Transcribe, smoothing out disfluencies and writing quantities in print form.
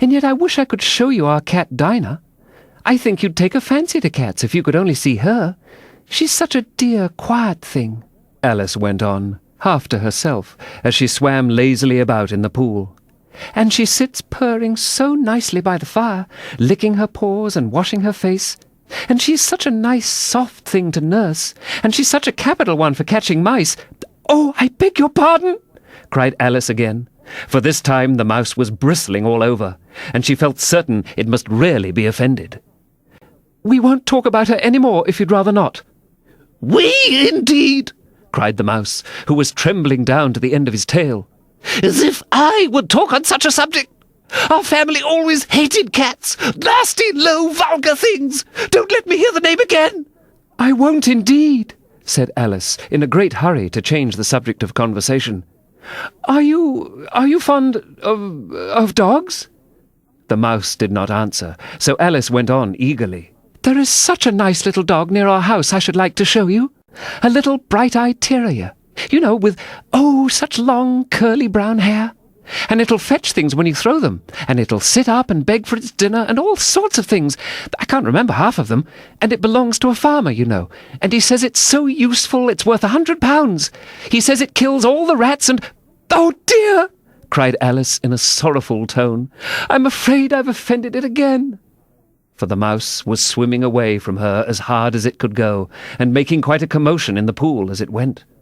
and yet I wish I could show you our cat Dinah. I think you'd take a fancy to cats if you could only see her. She's such a dear, quiet thing," Alice went on, half to herself, as she swam lazily about in the pool. "And she sits purring so nicely by the fire, licking her paws and washing her face. And she's such a nice, soft thing to nurse, and she's such a capital one for catching mice." "Oh, I beg your pardon," cried Alice again, for this time the mouse was bristling all over, and she felt certain it must really be offended. "We won't talk about her any more if you'd rather not." "We, indeed!" cried the mouse, who was trembling down to the end of his tail. "As if I would talk on such a subject! Our family always hated cats! Nasty, low, vulgar things! Don't let me hear the name again!" "I won't indeed," said Alice, in a great hurry to change the subject of conversation. Are you fond of dogs?" The mouse did not answer, so Alice went on eagerly. "There is such a nice little dog near our house I should like to show you. A little bright-eyed terrier, you know, with, such long, curly brown hair. And it'll fetch things when you throw them, and it'll sit up and beg for its dinner, and all sorts of things. I can't remember half of them, and it belongs to a farmer, you know, and he says it's so useful it's worth £100. He says it kills all the rats and—" "Oh, dear!" cried Alice in a sorrowful tone. "I'm afraid I've offended it again." For the mouse was swimming away from her as hard as it could go, and making quite a commotion in the pool as it went.